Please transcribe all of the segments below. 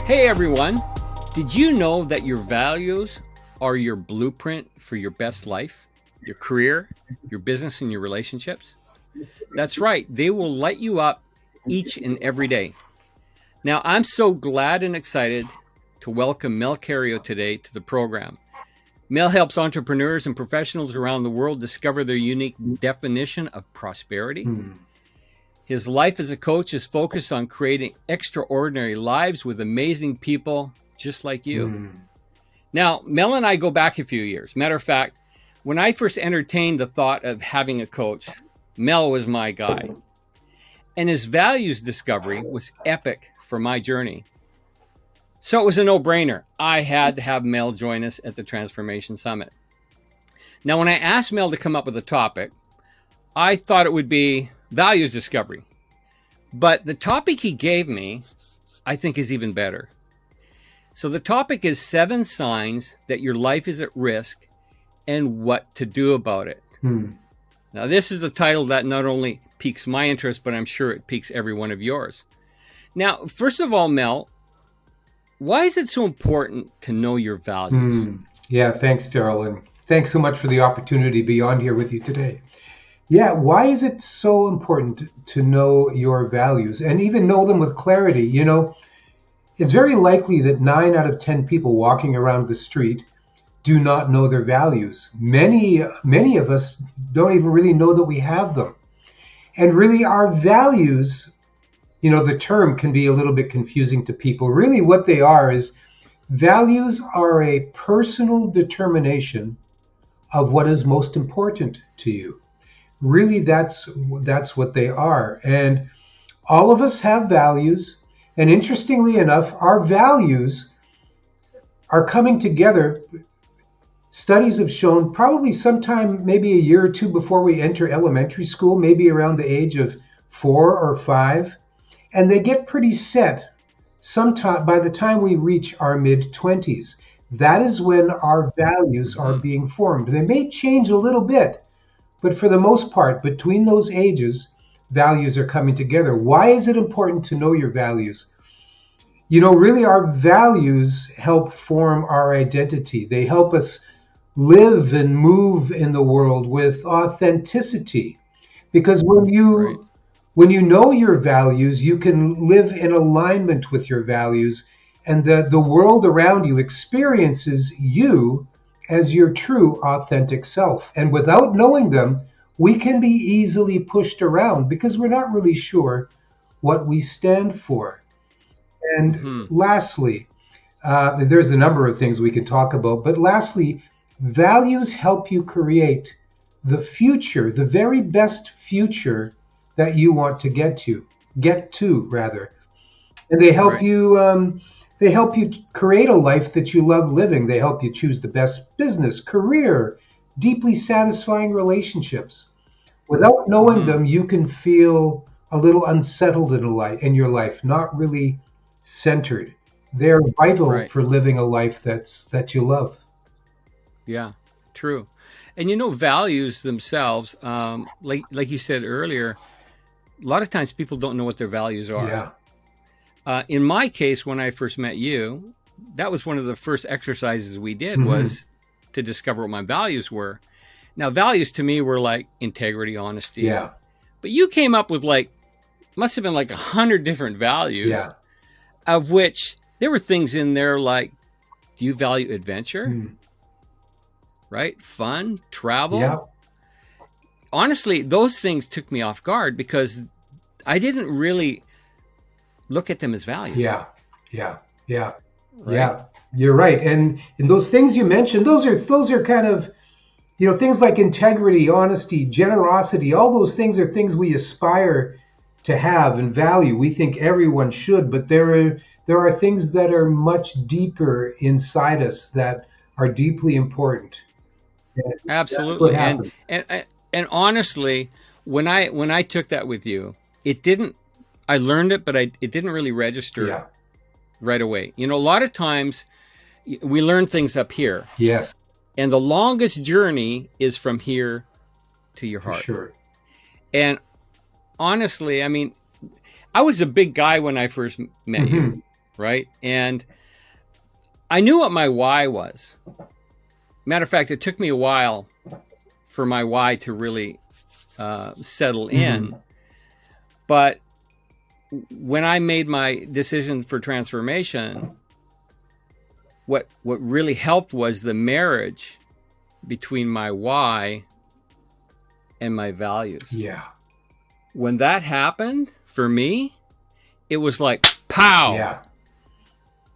Hey everyone, did you know that your values are your blueprint for your best life, your career, your business, and your relationships? That's right, they will light you up each and every day. Now, I'm so glad and excited to welcome Mel Kaario today to the program. Mel helps entrepreneurs and professionals around the world discover their unique definition of prosperity. His life as a coach is focused on creating extraordinary lives with amazing people just like you. Now, Mel and I go back a few years. Matter of fact, when I first entertained the thought of having a coach, Mel was my guy. And his values discovery was epic for my journey. So it was a no-brainer. I had to have Mel join us at the Transformation Summit. Now, when I asked Mel to come up with a topic, I thought it would be values discovery. But the topic he gave me, I think, is even better. So the topic is 7 signs that your life is at risk and what to do about it. Now, this is the title that not only piques my interest, but I'm sure it piques every one of yours. Now, first of all, Mel, why is it so important to know your values? Yeah, thanks, Daryl. And thanks so much for the opportunity to be on here with you today. Yeah, why is it so important to know your values and even know them with clarity? You know, it's very likely that 9 out of 10 people walking around the street do not know their values. Many of us don't even really know that we have them. And really, our values, you know, the term can be a little bit confusing to people. Really, what they are is values are a personal determination of what is most important to you. Really, that's what they are. And all of us have values. And interestingly enough, our values are coming together. Studies have shown probably sometime, maybe a year or two before we enter elementary school, maybe around the age of 4 or 5. And they get pretty set sometime by the time we reach our mid-20s. That is when our values are being formed. They may change a little bit, but for the most part, between those ages, values are coming together. Why is it important to know your values? You know, really, our values help form our identity. They help us live and move in the world with authenticity. Because when you know your values, you can live in alignment with your values, and the world around you experiences you as your true authentic self. And without knowing them, we can be easily pushed around because we're not really sure what we stand for. And lastly, there's a number of things we can talk about, but lastly, values help you create the future, the very best future that you want to get to. And they help you they help you create a life that you love living. They help you choose the best business, career, deeply satisfying relationships. Without knowing them, you can feel a little unsettled in your life, not really centered. They're vital for living a life that you love. Yeah, true. And you know, values themselves, like you said earlier, a lot of times people don't know what their values are. Yeah. In my case, when I first met you, that was one of the first exercises we did was to discover what my values were. Now, values to me were like integrity, honesty. Yeah. But you came up with must have been like 100 different values, of which there were things in there like, do you value adventure? Right? Fun, travel. Yeah. Honestly, those things took me off guard because I didn't really look at them as values. Yeah. Right? Yeah. You're right. And those things you mentioned, those are kind of, you know, things like integrity, honesty, generosity, all those things are things we aspire to have and value. We think everyone should, but there are things that are much deeper inside us that are deeply important. Absolutely. And honestly, when I took that with you, I learned it, but it didn't really register right away. You know, a lot of times we learn things up here. Yes. And the longest journey is from here to your heart. For sure. And honestly, I mean, I was a big guy when I first met you. right? And I knew what my why was. Matter of fact, it took me a while for my why to really settle Mm-hmm. in. But when I made my decision for transformation, what really helped was the marriage between my why and my values. Yeah. When that happened for me, it was like pow. Yeah.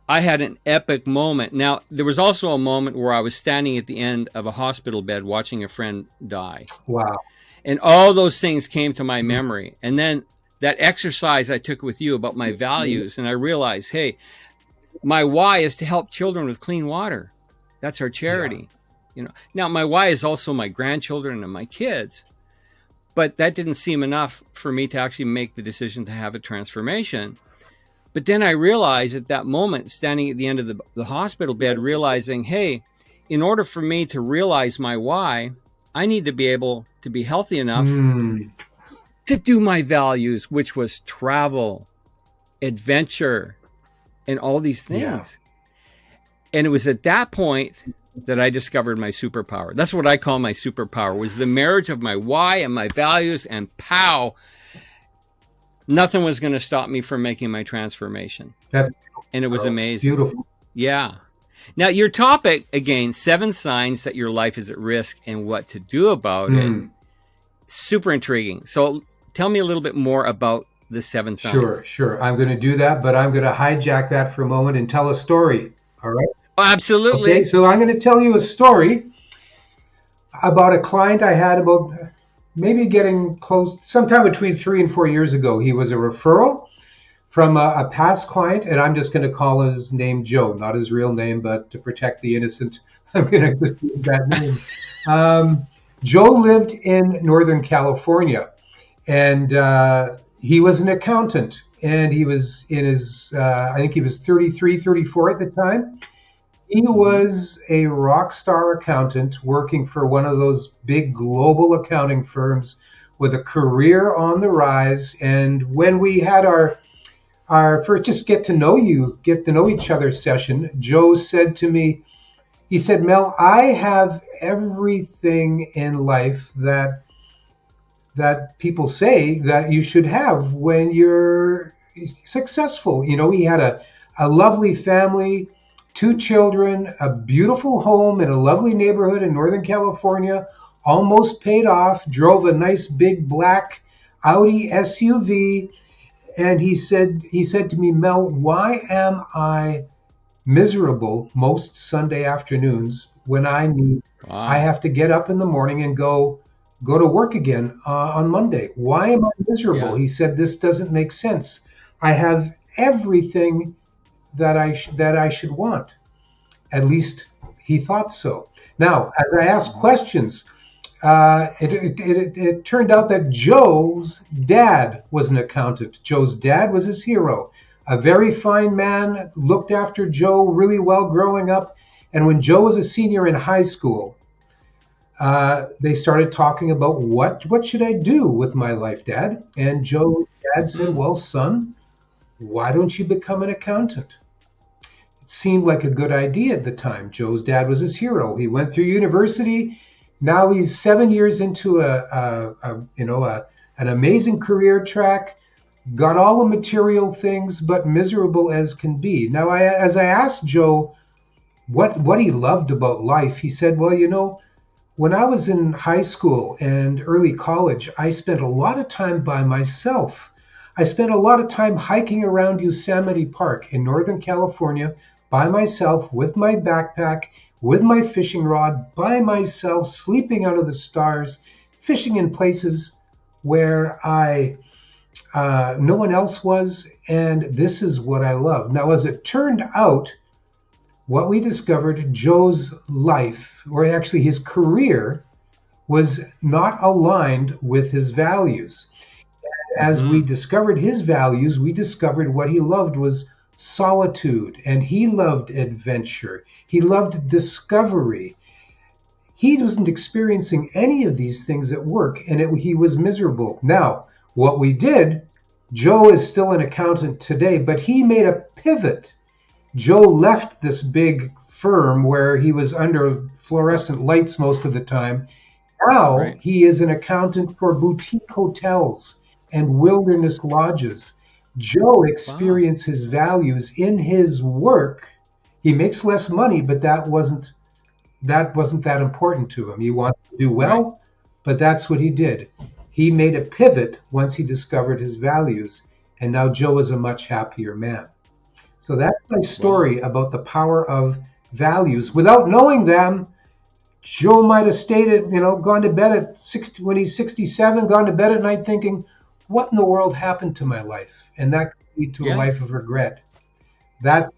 I had an epic moment. Now, there was also a moment where I was standing at the end of a hospital bed watching a friend die. Wow. And all those things came to my memory. And then that exercise I took with you about my values, and I realized, hey, my why is to help children with clean water. That's our Yeah. charity. Now my why is also my grandchildren and my kids. But that didn't seem enough for me to actually make the decision to have a transformation. But then I realized at that moment, standing at the end of the hospital bed, realizing, hey, in order for me to realize my why, I need to be able to be healthy enough Mm. to do my values, which was travel, adventure, and all these Yeah. things. And it was at that point that I discovered my superpower. That's what I call my superpower, was the marriage of my why and my values, and pow, nothing was going to stop me from making my transformation. That's And it was amazing. beautiful. Yeah. Now, your topic, again, 7 signs that your life is at risk and what to do about it. Mm. Super intriguing. So tell me a little bit more about the 7 signs. Sure. I'm going to do that, but I'm going to hijack that for a moment and tell a story. All right. Oh, absolutely. Okay. So I'm going to tell you a story about a client I had about maybe getting close, sometime between 3 and 4 years ago. He was a referral from a past client, and I'm just going to call his name Joe, not his real name, but to protect the innocent, I'm going to just use that name. Joe lived in Northern California, and he was an accountant, and he was in his, I think he was 33, 34 at the time. He was a rock star accountant working for one of those big global accounting firms with a career on the rise. And when we had our first just get to know each other session, Joe said to me, he said, Mel, I have everything in life that people say that you should have when you're successful. He had a lovely family, 2 children, a beautiful home in a lovely neighborhood in Northern California, almost paid off, drove a nice big black Audi SUV. And he said to me, Mel, why am I miserable most Sunday afternoons when I have to get up in the morning and go to work again on Monday? Why am I miserable? Yeah. He said, this doesn't make sense. I have everything that I should want. At least he thought so. Now, as I asked questions, it turned out that Joe's dad was an accountant. Joe's dad was his hero. A very fine man, looked after Joe really well growing up. And when Joe was a senior in high school, they started talking about what should I do with my life, Dad? And Joe's dad said, well, son, why don't you become an accountant? It seemed like a good idea at the time. Joe's dad was his hero. He went through university. Now he's 7 years into an amazing career track, got all the material things, but miserable as can be. Now, as I asked Joe what he loved about life, he said, well, when I was in high school and early college, I spent a lot of time by myself. I spent a lot of time hiking around Yosemite Park in Northern California by myself with my backpack, with my fishing rod, by myself, sleeping under the stars, fishing in places where no one else was, and this is what I love. Now, as it turned out, what we discovered, Joe's life, or actually his career, was not aligned with his values. As we discovered his values, we discovered what he loved was solitude, and he loved adventure. He loved discovery. He wasn't experiencing any of these things at work, and he was miserable. Now, what we did Joe is still an accountant today, but he made a pivot. Joe left this big firm where he was under fluorescent lights most of the time. Now Right. he is an accountant for boutique hotels and wilderness lodges. Joe Wow. experienced his values in his work. He makes less money, but that wasn't that important to him. He wants to do Right. well, but that's what he did. He made a pivot once he discovered his values, and now Joe is a much happier man. So that's my Wow. story about the power of values. Without knowing them, Joe might have stayed at, gone to bed at 60, when he's 67, gone to bed at night thinking, what in the world happened to my life? And that could lead to a Yeah. life of regret. That's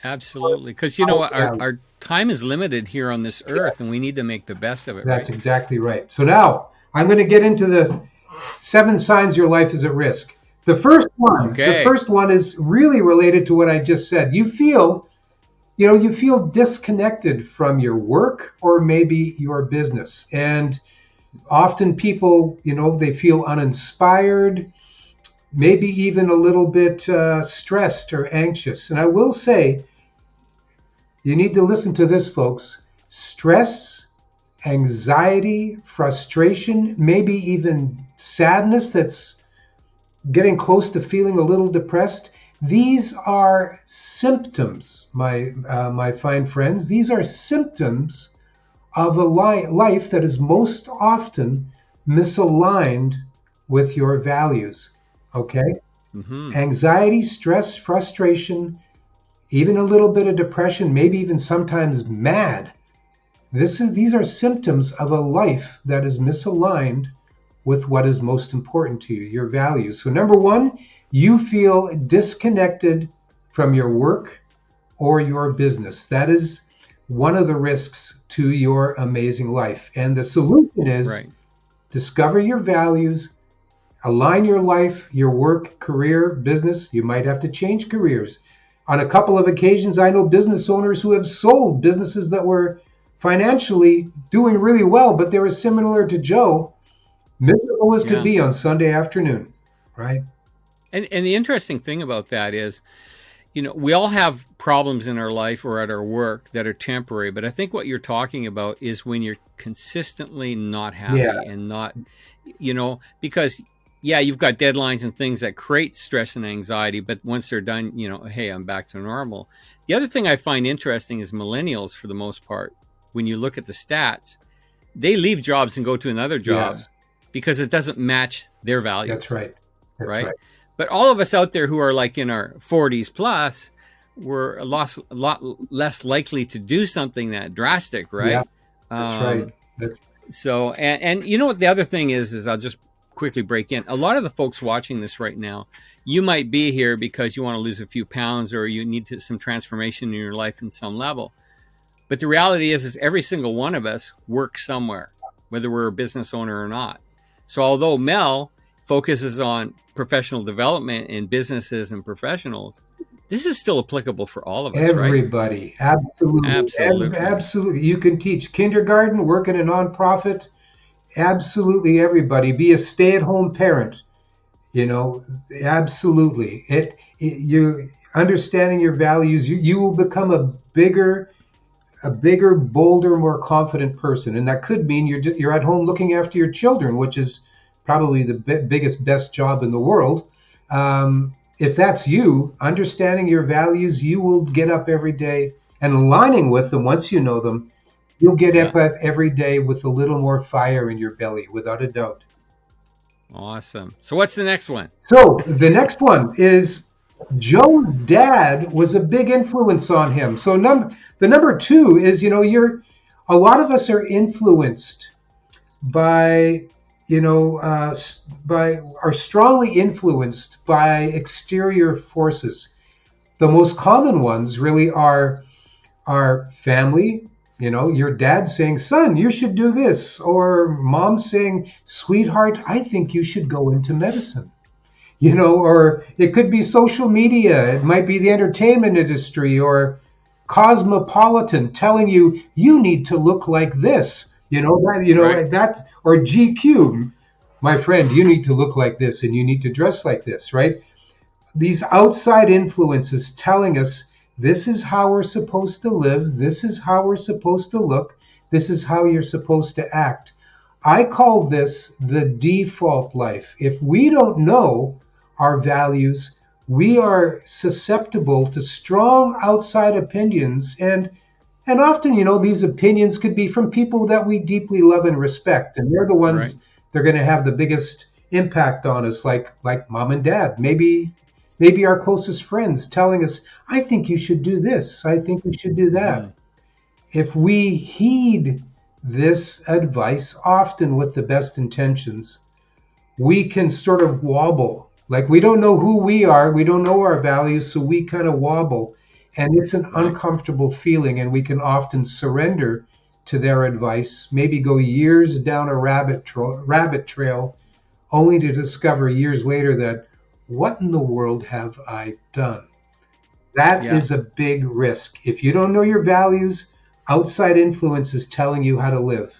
Absolutely. Because you know power what, value. our time is limited here on this earth, and we need to make the best of it, That's right? exactly right. So now I'm going to get into the 7 signs your life is at risk. The Okay. first one is really related to what I just said. You feel disconnected from your work or maybe your business. And often people, they feel uninspired, maybe even a little bit stressed or anxious. And I will say, you need to listen to this, folks. Stress, anxiety, frustration, maybe even sadness that's getting close to feeling a little depressed. These are symptoms, my fine friends. These are symptoms of a life that is most often misaligned with your values. Okay? Mm-hmm. Anxiety, stress, frustration, even a little bit of depression, maybe even sometimes mad. These are symptoms of a life that is misaligned with what is most important to you, your values. So, number one, you feel disconnected from your work or your business. That is one of the risks to your amazing life. And the solution is Right. discover your values, align your life, your work, career, business. You might have to change careers. On a couple of occasions, I know business owners who have sold businesses that were financially doing really well, but they were similar to Joe, miserable as could Yeah. be on Sunday afternoon, right? And the interesting thing about that is, we all have problems in our life or at our work that are temporary, but I think what you're talking about is when you're consistently not Yeah, happy and not, because yeah, you've got deadlines and things that create stress and anxiety, but once they're done, hey, I'm back to normal. The other thing I find interesting is millennials, for the most part, when you look at the stats, they leave jobs and go to another job yes, because it doesn't match their that's values, right. That's right? right. But all of us out there who are like in our 40s plus, we're a lot less likely to do something that drastic, Yeah, right? that's right. Um, That's, so, and you know what the other thing is I'll just quickly break in. A lot of the folks watching this right now, you might be here because you want to lose a few pounds or you need some transformation in your life in some level. But the reality is every single one of us works somewhere, whether we're a business owner or not. So although Mel focuses on professional development in businesses and professionals, this is still applicable for all of us, right? everybody, absolutely, Absolutely. absolutely. You can teach kindergarten, work in a nonprofit. Absolutely, everybody. Be a stay-at-home parent. You know, absolutely. You understanding your values. You will become a bigger, bolder, more confident person, and that could mean you're at home looking after your children, which is probably the biggest, best job in the world. If that's you, understanding your values, you will get up every day and aligning with them. Once you know them, you'll get Yeah. up every day with a little more fire in your belly, without a doubt. Awesome. So what's the next one? So the next one is Joe's dad was a big influence on him. So the number two is, a lot of us are influenced by, are strongly influenced by exterior forces. The most common ones really are family. Your dad saying, "Son, you should do this," or mom saying, "Sweetheart, I think you should go into medicine." Or it could be social media. It might be the entertainment industry or Cosmopolitan telling you need to look like this. That Right. or GQ. my friend, you need to look like this and you need to dress like this, right? These outside influences telling us this is how we're supposed to live, this is how we're supposed to look, this is how you're supposed to act. I call this the default life. If we don't know our values, we are susceptible to strong outside opinions, and often, these opinions could be from people that we deeply love and respect, and they're the Right. ones that are going to have the biggest impact on us, like mom and dad, maybe our closest friends telling us, I think you should do this, I think you should do Hmm. that. If we heed this advice, often with the best intentions, we can sort of wobble. Like we don't know who we are, we don't know our values, so we kind of wobble. And it's an Right. uncomfortable feeling, and we can often surrender to their advice, maybe go years down a rabbit trail, only to discover years later that, what in the world have I done? That Yeah. is a big risk. If you don't know your values, outside influence is telling you how to live.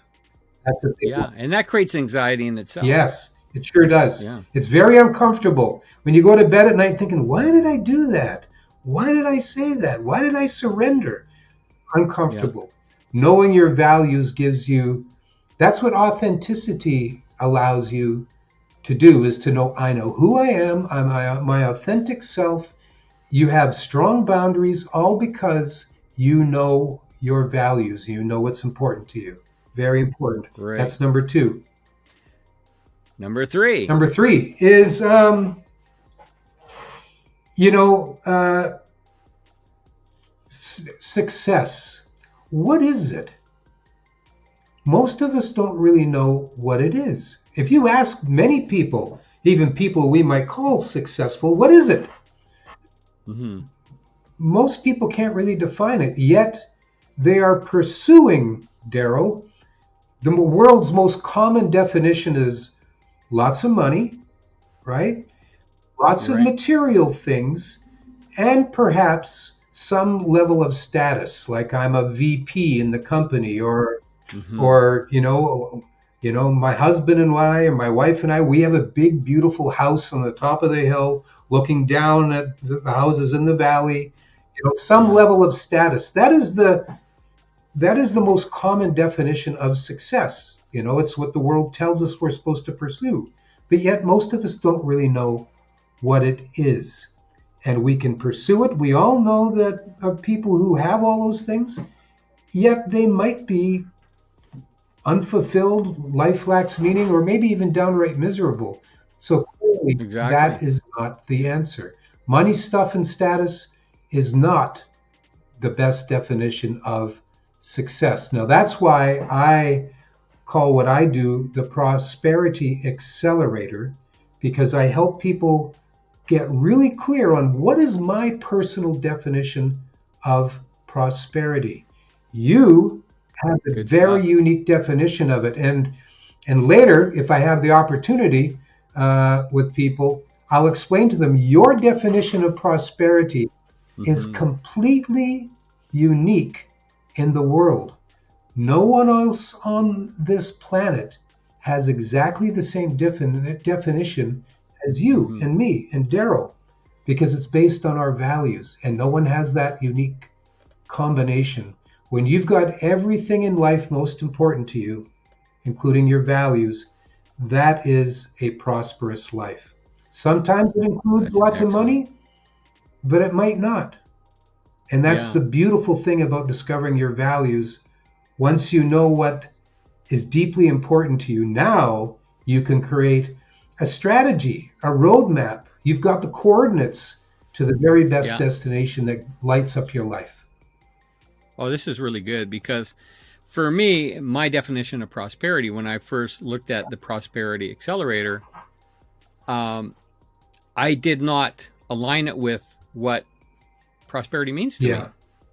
That's a big Yeah. one. And that creates anxiety in itself. Yes, it sure does. Yeah. It's very uncomfortable when you go to bed at night thinking, why did I do that? Why did I say that? Why did I surrender? Yeah. Uncomfortable. Knowing your values gives you, that's what authenticity allows you to do, is to know, I know who I am, I'm my authentic self. You have strong boundaries, all because you know your values. You know what's important to you. Very important. Great. That's number two. Number three. Number three is, you know, uh, success. What is it? Most of us don't really know what it is. If you ask many people, even people we might call successful, what is it? Hmm. Most people can't really define it, yet they are pursuing, Daryl. The world's most common definition is lots of money, right? Lots of Right. material things, and perhaps some level of status, like I'm a VP in the company, Hmm. or my husband and I, or my wife and I, we have a big, beautiful house on the top of the hill, looking down at the houses in the valley. Some Yeah. level of status. That is the most common definition of success. It's what the world tells us we're supposed to pursue, but yet most of us don't really know what it is, and we can pursue it. We all know that of people who have all those things, yet they might be unfulfilled, life lacks meaning, or maybe even downright miserable. So clearly, that Exactly. is not the answer. Money, stuff, and status is not the best definition of success. Now, that's why I call what I do the prosperity accelerator, because I help people get really clear on what is my personal definition of prosperity. You have a Good very stuff. unique definition of it, and later, if I have the opportunity with people, I'll explain to them your definition of prosperity is Hmm. completely unique in the world. No one else on this planet has exactly the same definition as you Hmm. and me and Daryl, because it's based on our values, and no one has that unique combination. When you've got everything in life most important to you, including your values, that is a prosperous life. Sometimes it includes That's lots of excellent. money, but it might not. And that's Yeah. the beautiful thing about discovering your values. Once you know what is deeply important to you, now you can create a strategy, a roadmap. You've got the coordinates to the very best Yeah. destination that lights up your life. Oh, this is really good because for me, my definition of prosperity, when I first looked at the prosperity accelerator, um, I did not align it with what prosperity means to Yeah,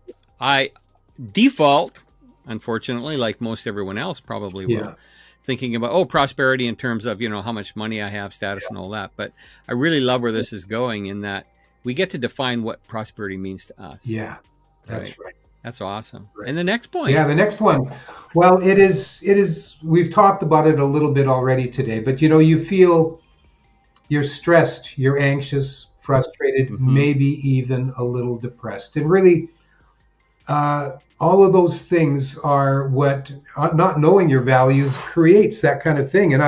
me. I default, unfortunately, like most everyone else probably will, yeah, thinking about, oh, prosperity in terms of, how much money I have, status, and all that. But I really love where this is going in that we get to define what prosperity means to us, yeah. That's right? right. That's awesome. And the next Yeah, point. the next one. Well, it is we've talked about it a little bit already today, but you feel you're stressed, you're anxious, frustrated, Hmm. maybe even a little depressed. And really, all of those things are what not knowing your values creates that kind of thing. And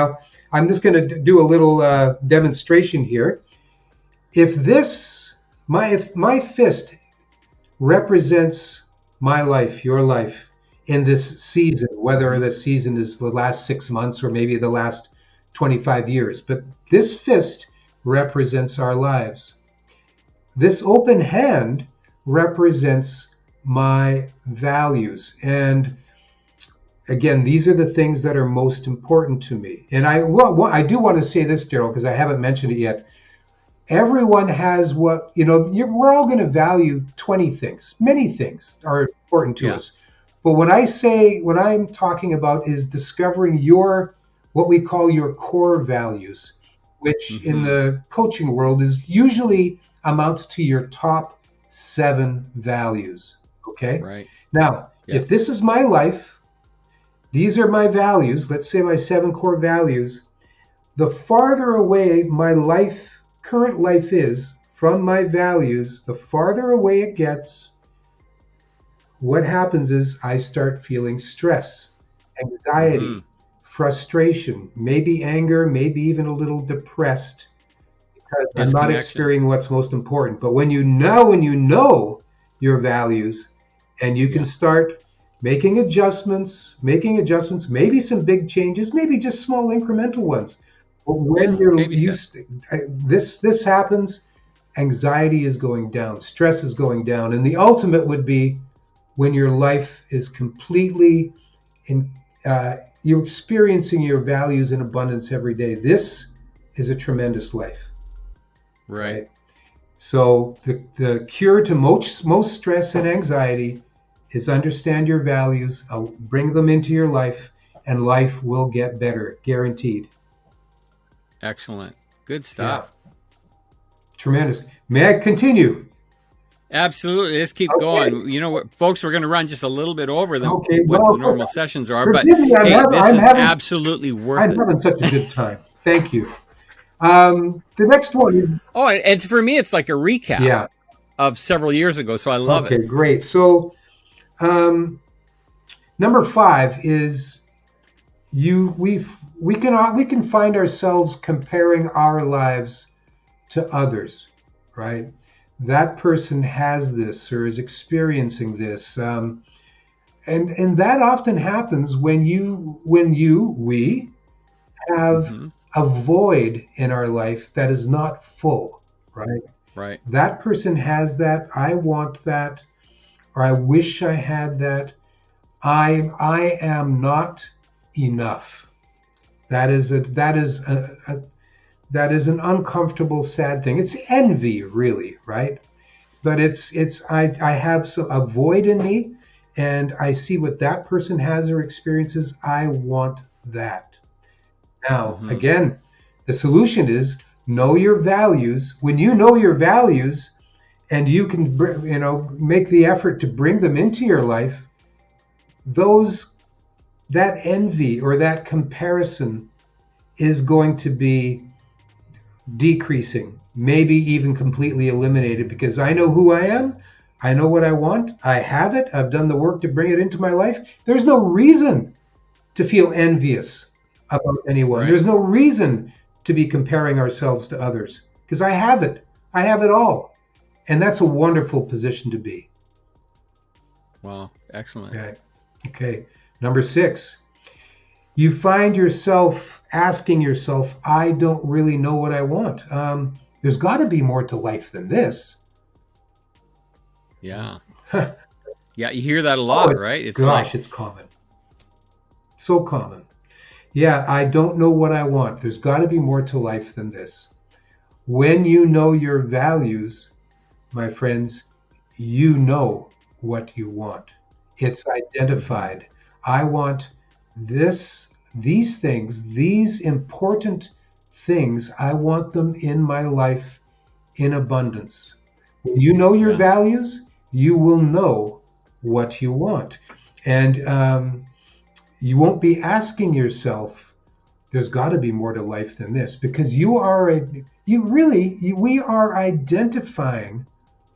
I'm just going to do a little demonstration here. If this, if my fist represents my life, your life in this season, whether Hmm. the season is the last 6 months or maybe the last 25 years, but this fist represents our lives. This open hand represents my values. And again, these are the things that are most important to me. And I do want to say this, Daryl, because I haven't mentioned it yet. Everyone has we're all going to value 20 things. Many things are important to Yeah. us. But what I'm talking about is discovering what we call your core values, which in Hmm. the coaching world is usually amounts to your top 7 values. Okay. Right. Now, Yeah. if this is my life, these are my values, let's say my 7 core values, the farther away my current life is from my values, the farther away it gets, what happens is I start feeling stress, Hmm. anxiety, frustration, maybe anger, maybe even a little depressed because I'm not Disconnection. experiencing what's most important. But when you know your values and you can Yeah. start making adjustments, maybe some big changes, maybe just small incremental ones. But when Yeah. you're Baby steps. used, this happens, anxiety is going down, stress is going down, and the ultimate would be when your life is completely in, you're experiencing your values in abundance every day. This is a tremendous life, Right. right? So the cure to most stress and anxiety is understand your values, bring them into your life, and life will get better, guaranteed. Excellent. Good Yeah, stuff. tremendous. May I continue? Absolutely. Let's keep Okay. going. You know what, folks, we're going to run just a little bit over than Okay. what the Well, normal sessions are, but forgive me. hey, this I'm is having absolutely worth I'm it. having such a good time. Thank you. The next one is Oh, and for me, it's like a recap yeah. of several years ago, so I love it. Okay, great. So um, number 5 is you we can find ourselves comparing our lives to others, right? That person has this or is experiencing this, and that often happens when we have Hmm. a void in our life that is not full, right? Right. That person has that. I want that, or I wish I had that. I am not enough. That is an uncomfortable, sad thing. It's envy, really, right? But I have a void in me, and I see what that person has or experiences. I want that. Now, Hmm. again, the solution is know your values. When you know your values, and you can make the effort to bring them into your life, those that envy or that comparison is going to be decreasing, maybe even completely eliminated, because I know who I am. I know what I want. I have it. I've done the work to bring it into my life. There's no reason to feel envious about anyone. Right. There's no reason to be comparing ourselves to others because I have it. I have it all. And that's a wonderful position to be. Wow. Excellent. Okay. Okay. Number 6, you find yourself asking yourself, I don't really know what I want. There's got to be more to life than this. Yeah. Oh, Yeah. You hear that a lot, right? It's like, it's common. So common. Yeah, I don't know what I want. There's got to be more to life than this. When you know your values, my friends, you know what you want. It's hmm, identified. I want these things, these important things, I want them in my life in abundance. When you know your yeah. values, you will know. what you want. And you won't be asking yourself, there's got to be more to life than this, because we are identifying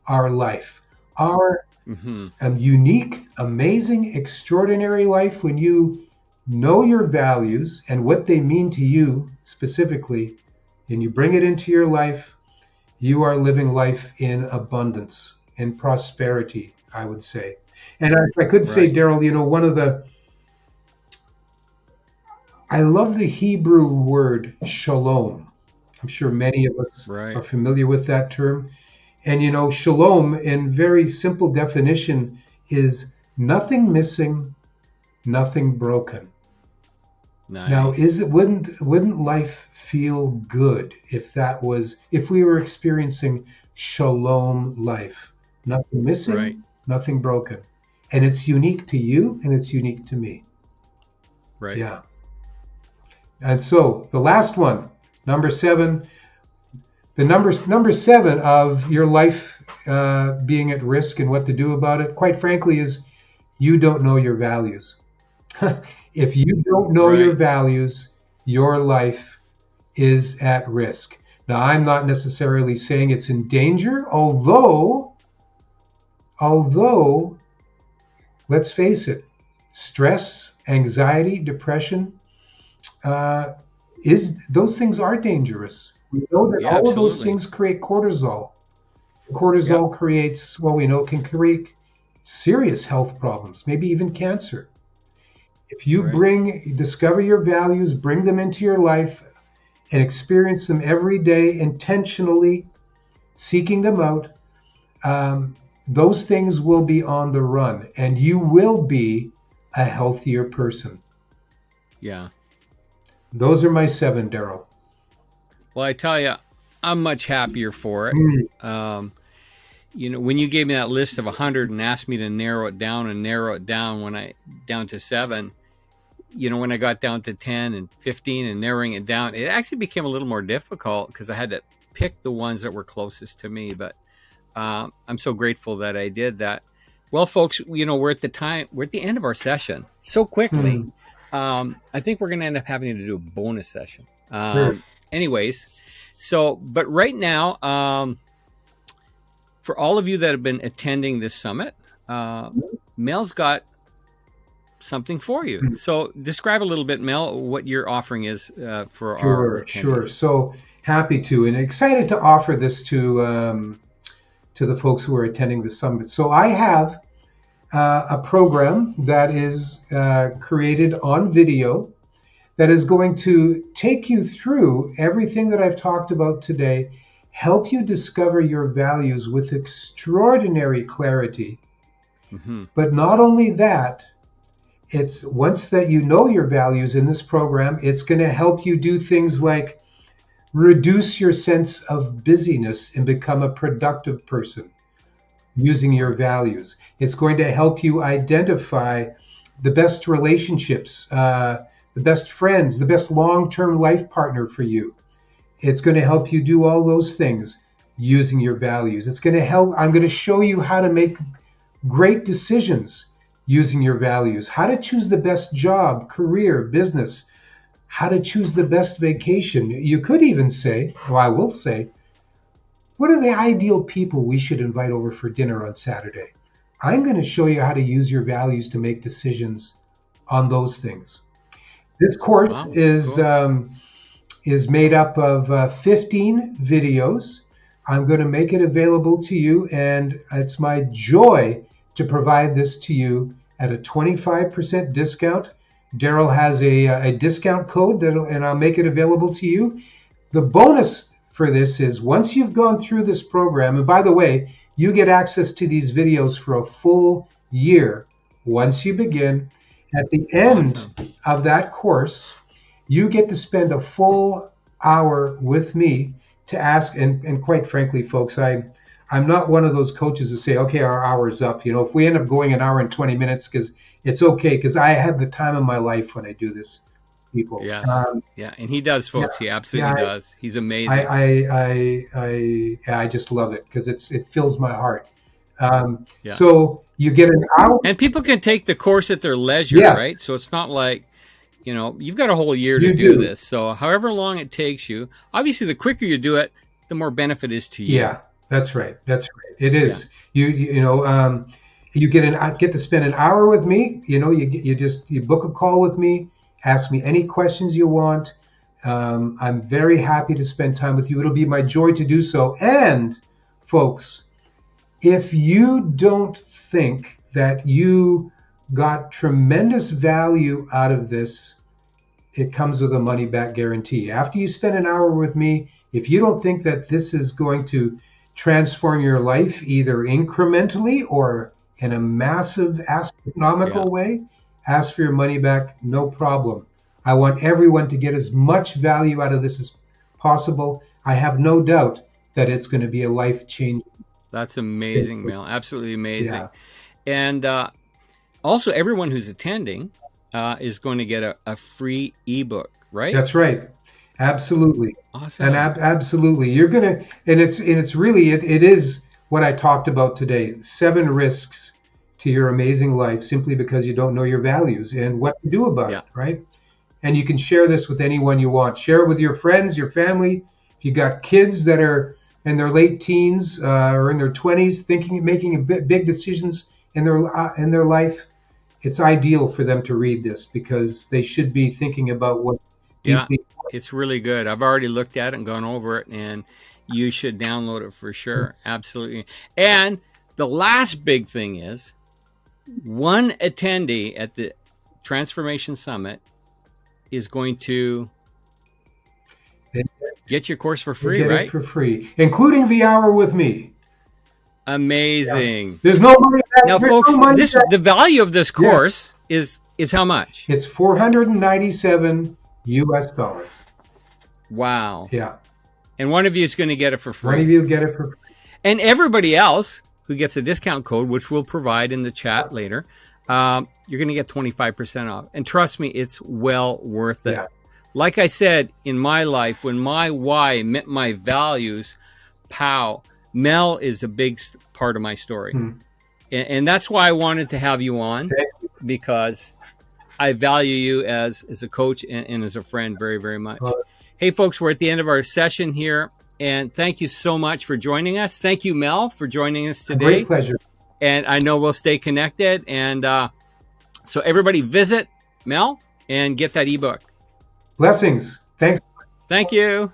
our life, our Mm-hmm. unique, amazing, extraordinary life. When you know your values and what they mean to you specifically, and you bring it into your life, you are living life in abundance, in prosperity, I would say. And I could say, Right. Daryl, I love the Hebrew word shalom. I'm sure many of us are Right. familiar with that term. And shalom, in very simple definition, is nothing missing, nothing broken. Now, Nice. is it wouldn't life feel good if we were experiencing shalom life? Nothing Right. missing, nothing broken. And it's unique to you and it's unique to me. Right. Yeah. And so the last one, number 7, the number 7 of your life being at risk and what to do about it, quite frankly, is you don't know your values. If you don't know your Right. values, your life is at risk. Now, I'm not necessarily saying it's in danger, although, let's face it, stress, anxiety, depression, uh, is those things are dangerous. We know that Yeah, all of those absolutely. things create cortisol. Yep. Cortisol creates, well, we know can create serious health problems, maybe even cancer. If you Right. discover your values, bring them into your life, and experience them every day intentionally, seeking them out, um, those things will be on the run and you will be a healthier person. Yeah. Those are my 7, Daryl. Well, I tell you, I'm much happier for it. Mm, Um, when you gave me that list of 100 and asked me to narrow it down when I down to 7, when I got down to 10 and 15 and narrowing it down, it actually became a little more difficult because I had to pick the ones that were closest to me. But I'm so grateful that I did that. Well, folks, we're at the end of our session so quickly. mm, I think we're going to end up having to do a bonus session. sure. Anyways, but right now, for all of you that have been attending this summit, uh, Mel's got something for you. Mm, So describe a little bit, Mel, what your offering is for our sure, sure. attendees. So happy to and excited to offer this to the folks who are attending the summit. So I have a program that is created on video that is going to take you through everything that I've talked about today, help you discover your values with extraordinary clarity. Mm-hmm. But not only that, it's once that you know your values in this program, it's going to help you do things like reduce your sense of busyness and become a productive person using your Right. values. It's going to help you identify the best relationships, the best friends, the best long term life partner for you. It's going to help you do all those things using your values. It's going to help. I'm going to show you how to make great decisions using your values, how to choose the best job, career, business, how to choose the best vacation. You could even say, or I will say, what are the ideal people we should invite over for dinner on Saturday? I'm going to show you how to use your values to make decisions on those things. This course Wow. Cool. is made up of 15 videos. I'm going to make it available to you, and it's my joy to provide this to you at a 25% discount. Daryl has a discount code, and I'll make it available to you. The bonus for this is once you've gone through this program, and by the way, you get access to these videos for a full year once you begin. At the end Awesome. of that course, you get to spend a full hour with me to ask. And quite frankly, folks, I'm not one of those coaches who say, okay, our hour's up. If we end up going an hour and 20 minutes, because it's okay, because I have the time of my life when I do this, people. Yes. Yeah. And he does, Yeah, folks. He absolutely yeah, does. He's I amazing. I I I, I just love it because it fills my heart. Yeah. So you get an hour. And people can take the course at their leisure, Yes, right? So it's not like, you've got a whole year to you do do. this. So however long it takes you, obviously the quicker you do it, the more benefit is to you. Yeah, that's right. That's right. It Yeah. is. You get to spend an hour with me. You book a call with me. Ask me any questions you want. I'm very happy to spend time with you. It'll be my joy to do so. And folks, if you don't think that you got tremendous value out of this, it comes with a money back guarantee. After you spend an hour with me, if you don't think that this is going to transform your life either incrementally or in a massive Yeah. astronomical way, ask for your money back, no problem. I want everyone to get as much value out of this as possible. I have no doubt that it's going to be a life changing That's thing. amazing, Mel. Absolutely Yeah, amazing. And also, everyone who's attending is going to get a free ebook, right? that's right. Absolutely. And Awesome. absolutely. You're going to, and it's really, it is what I talked about today. 7 risks to your amazing life simply because you don't know your values and what to do about Yeah. it, right? And you can share this with anyone you want. Share it with your friends, your family. If you got kids that are in their late teens or in their 20s, making big decisions in their life, it's ideal for them to read this because they should be thinking about what Yeah. deeply. It's really good. I've already looked at it and gone over it, and you should download it for sure. Absolutely. And the last big thing is one attendee at the Transformation Summit is going to They, get your course for they free, get it right? for free, including the hour with me. Yeah. Amazing. There's no money Now, back. There's no folks, money this back. the value of this Yeah. course is how much? It's 497 US dollars. Wow. Yeah. And one of you is going to get it for One of free. you get it for free. And everybody else who gets a discount code, which we'll provide in the chat later, you're going to get 25% off. And trust me, it's well worth it. Yeah. Like I said, in my life, when my why met my values, pow, Mel is a big part of my story. Hmm. And that's why I wanted to have you on, Thank because I value you as a coach and as a friend very, very much. you. Hey, folks, we're at the end of our session here. And thank you so much for joining us. Thank you, Mel, for joining us A great today. pleasure. And I know we'll stay connected. And so everybody visit Mel and get that ebook. Blessings. Thanks. Thank you.